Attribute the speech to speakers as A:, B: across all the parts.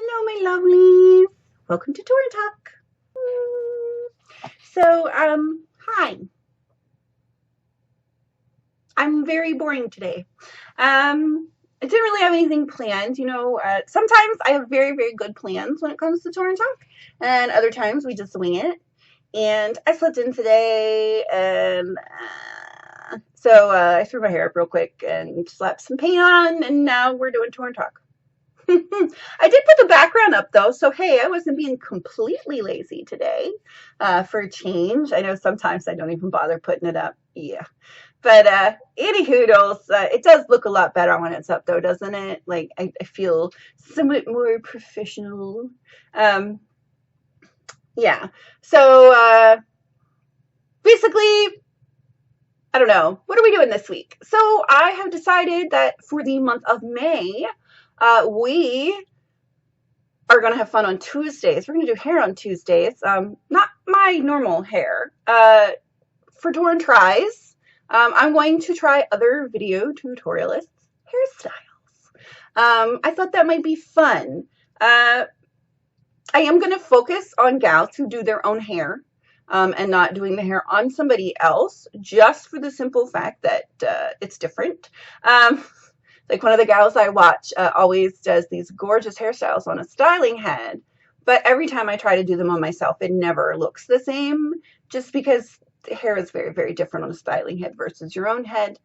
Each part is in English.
A: Hello, my lovelies. Welcome to Torrin Talk. Hi. I'm very boring today. I didn't really have anything planned. Sometimes I have very, very good plans when it comes to Torrin Talk, and other times we just wing it. And I slept in today, and I threw my hair up real quick and slapped some paint on, and now we're doing Torrin Talk. I did put the background up though, so hey, I wasn't being completely lazy today for a change. I know sometimes I don't even bother putting it up. Yeah. But anywho, it does look a lot better when it's up though, doesn't it? Like I feel somewhat more professional. Um, yeah. So basically, I don't know. What are we doing this week? So I have decided that for the month of May, we are going to have fun on Tuesdays. We're going to do hair on Tuesdays. Not my normal hair. For Torrin Tries, I'm going to try other video tutorialists' hairstyles. I thought that might be fun. I am going to focus on gals who do their own hair and not doing the hair on somebody else, just for the simple fact that it's different. Like one of the gals I watch always does these gorgeous hairstyles on a styling head, but every time I try to do them on myself, it never looks the same, just because the hair is very, very different on a styling head versus your own head.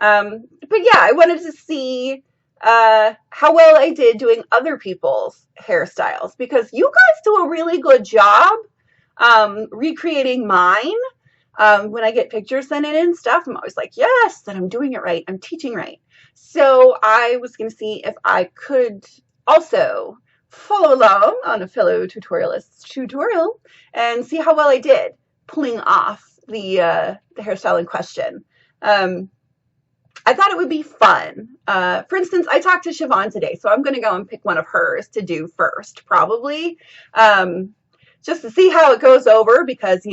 A: But yeah, I wanted to see how well I did doing other people's hairstyles, because you guys do a really good job recreating mine. When I get pictures sent in and stuff, I'm always like, yes, that I'm doing it right. I'm teaching right. So I was going to see if I could also follow along on a fellow tutorialist's tutorial and see how well I did pulling off the hairstyle in question. I thought it would be fun. For instance, I talked to Siobhan today, so I'm going to go and pick one of hers to do first, probably, just to see how it goes over, because,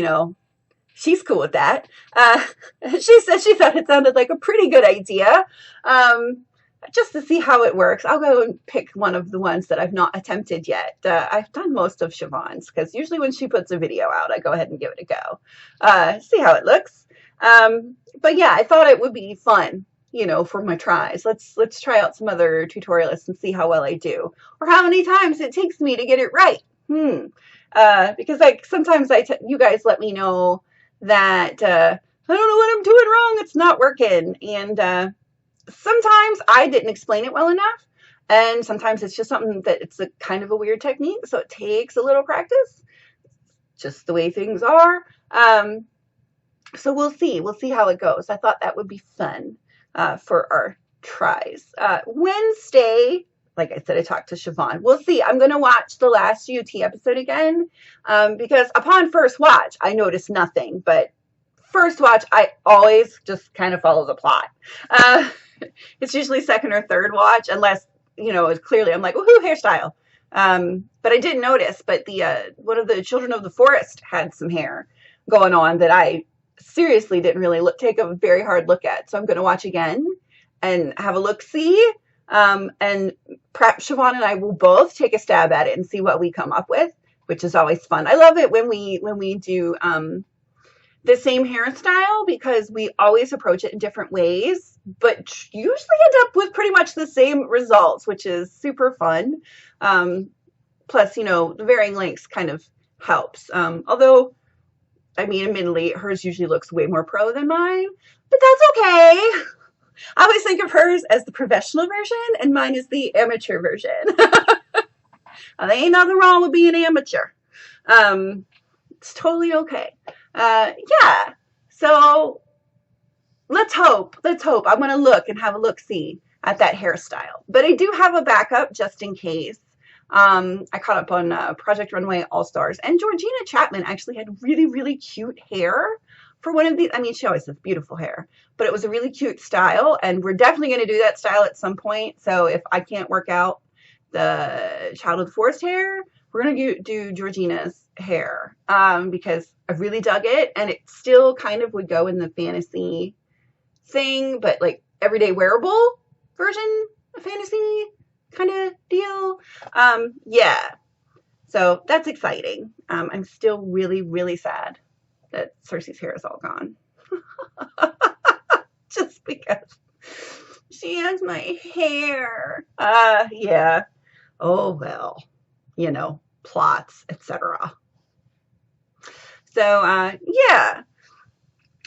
A: she's cool with that. She said she thought it sounded like a pretty good idea. Just to see how it works, I'll go and pick one of the ones that I've not attempted yet. I've done most of Siobhan's, because usually when she puts a video out, I go ahead and give it a go. See how it looks. But yeah, I thought it would be fun, for my tries. Let's try out some other tutorialists and see how well I do, or how many times it takes me to get it right. Because sometimes you guys let me know that I don't know what I'm doing wrong. It's not working. And sometimes I didn't explain it well enough. And sometimes it's just something that it's a kind of a weird technique. So it takes a little practice, just the way things are. So we'll see. We'll see how it goes. I thought that would be fun for our tries. Wednesday, like I said, I talked to Siobhan. We'll see. I'm going to watch the last UT episode again because upon first watch, I noticed nothing. But first watch, I always just kind of follow the plot. It's usually second or third watch, unless, it's clearly I'm like, woohoo, hairstyle. But I didn't notice. But one of the children of the forest had some hair going on that I seriously didn't really take a very hard look at. So I'm going to watch again and have a look-see. And perhaps Siobhan and I will both take a stab at it and see what we come up with, which is always fun. I love it when we do the same hairstyle, because we always approach it in different ways, but usually end up with pretty much the same results, which is super fun. Plus, the varying lengths kind of helps. Although, admittedly, hers usually looks way more pro than mine, but that's okay. I always think of hers as the professional version, and mine is the amateur version. There ain't nothing wrong with being amateur. It's totally okay. Yeah. So let's hope. I'm going to look and have a look-see at that hairstyle. But I do have a backup just in case. I caught up on Project Runway All-Stars, and Georgina Chapman actually had really, really cute hair for one of these. She always has beautiful hair, but it was a really cute style, and we're definitely going to do that style at some point. So if I can't work out the Child of the Forest hair, we're going to do Georgina's hair because I really dug it, and it still kind of would go in the fantasy thing, but like everyday wearable version of fantasy kind of deal. Yeah. So that's exciting. I'm still really, really sad that Cersei's hair is all gone. Just because she has my hair. Yeah. Oh, well, plots, etc. So, yeah.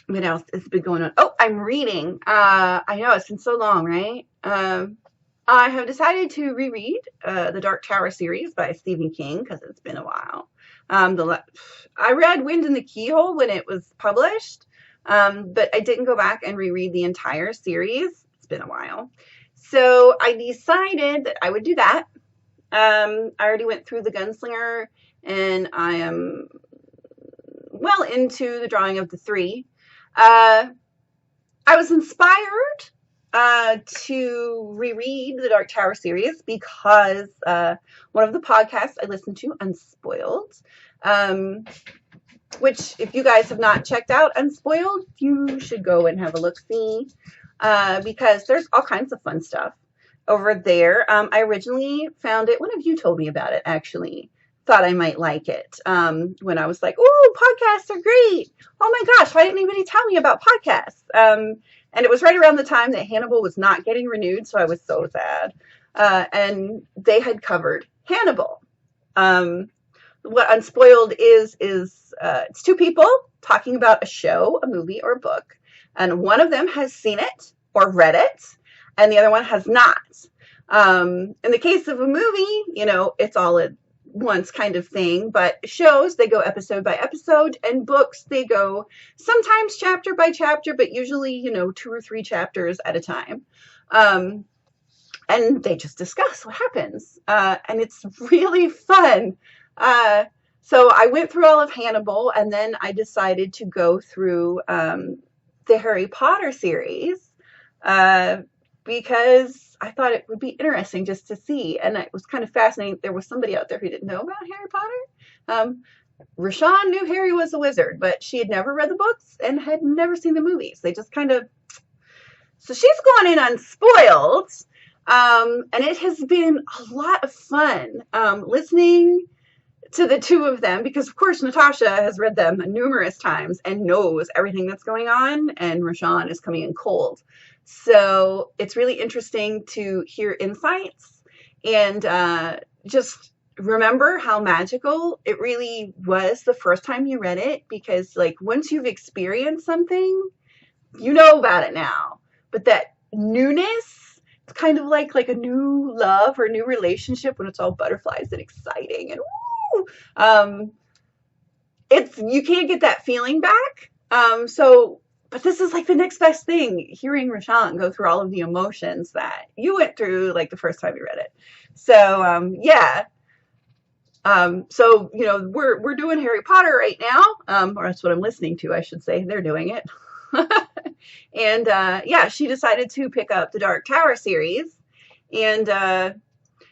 A: What else has been going on? Oh, I'm reading. I know it's been so long, right? I have decided to reread the Dark Tower series by Stephen King because it's been a while. I read Wind in the Keyhole when it was published, but I didn't go back and reread the entire series. It's been a while. So I decided that I would do that. I already went through The Gunslinger, and I am well into the drawing of the three. I was inspired to reread the Dark Tower series because one of the podcasts I listened to, Unspoiled, which if you guys have not checked out Unspoiled, you should go and have a look-see because there's all kinds of fun stuff over there. I originally found it, one of you told me about it actually. Thought I might like it when I was like, oh, podcasts are great. Oh my gosh, why didn't anybody tell me about podcasts? And it was right around the time that Hannibal was not getting renewed, so I was so sad. And they had covered Hannibal. What Unspoiled is it's two people talking about a show, a movie, or a book, and one of them has seen it or read it, and the other one has not. In the case of a movie, it's all at once kind of thing, but shows, they go episode by episode, and books, they go sometimes chapter by chapter, but usually, 2 or 3 chapters at a time. And they just discuss what happens. And it's really fun. So I went through all of Hannibal, and then I decided to go through the Harry Potter series because I thought it would be interesting just to see, and it was kind of fascinating. There was somebody out there who didn't know about Harry Potter. Rashawn knew Harry was a wizard, but she had never read the books and had never seen the movies. They just kind of... So she's going in Unspoiled, and it has been a lot of fun listening to the two of them, because of course Natasha has read them numerous times and knows everything that's going on, and Rashawn is coming in cold. So it's really interesting to hear insights and just remember how magical it really was the first time you read it, because once you've experienced something, you know about it now. But that newness, it's kind of like a new love or new relationship when it's all butterflies and exciting and woo! You can't get that feeling back. But this is the next best thing, hearing Rashawn go through all of the emotions that you went through the first time you read it. So, yeah. So, we're doing Harry Potter right now, or that's what I'm listening to, I should say. They're doing it. And, yeah, she decided to pick up the Dark Tower series. And,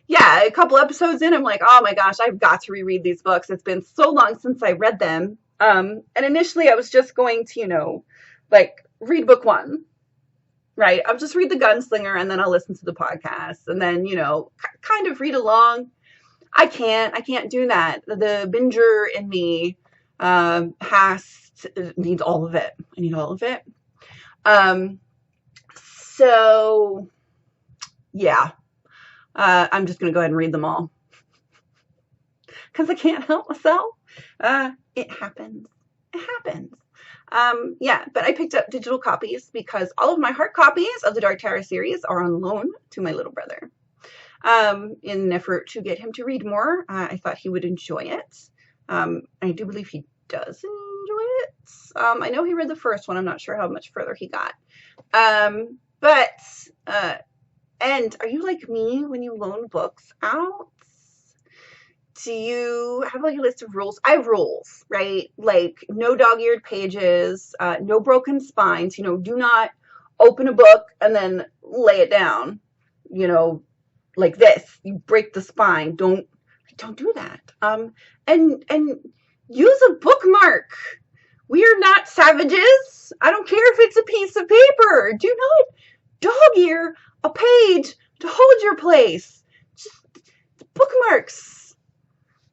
A: yeah, a couple episodes in, I'm like, oh my gosh, I've got to reread these books. It's been so long since I read them. And initially I was just going to, read book 1, right? I'll just read The Gunslinger and then I'll listen to the podcast and then, kind of read along. I can't do that. The binger in me needs all of it. I need all of it. So, yeah, I'm just going to go ahead and read them all because I can't help myself. It happens. It happens. Yeah, but I picked up digital copies because all of my hard copies of the Dark Tower series are on loan to my little brother. In an effort to get him to read more, I thought he would enjoy it. I do believe he does enjoy it. I know he read the first one. I'm not sure how much further he got. And are you like me when you loan books out? Do you have a list of rules? I have rules, right? No dog-eared pages, no broken spines. Do not open a book and then lay it down, like this. You break the spine. Don't do that. And use a bookmark. We are not savages. I don't care if it's a piece of paper. Do not dog-ear a page to hold your place. Just bookmarks.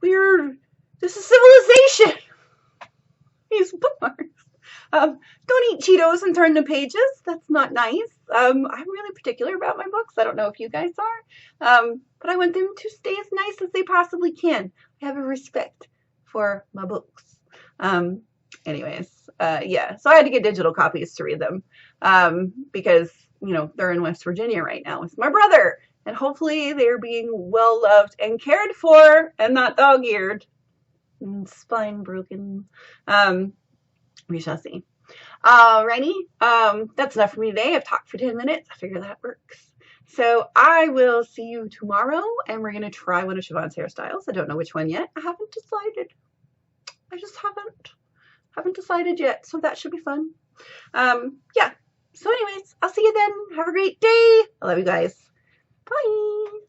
A: This is civilization. These bookmarks. Don't eat Cheetos and turn the pages. That's not nice. I'm really particular about my books. I don't know if you guys are. But I want them to stay as nice as they possibly can. I have a respect for my books. Anyways, yeah. So I had to get digital copies to read them. Because, you know, they're in West Virginia right now with my brother. And hopefully they're being well loved and cared for and not dog-eared and spine broken. We shall see. Alrighty, that's enough for me today. I've talked for 10 minutes. I figure that works. So I will see you tomorrow, and we're going to try one of Siobhan's hairstyles. I don't know which one yet. I haven't decided. I just haven't decided yet, so that should be fun. Yeah. So anyways, I'll see you then. Have a great day. I love you guys. Bye.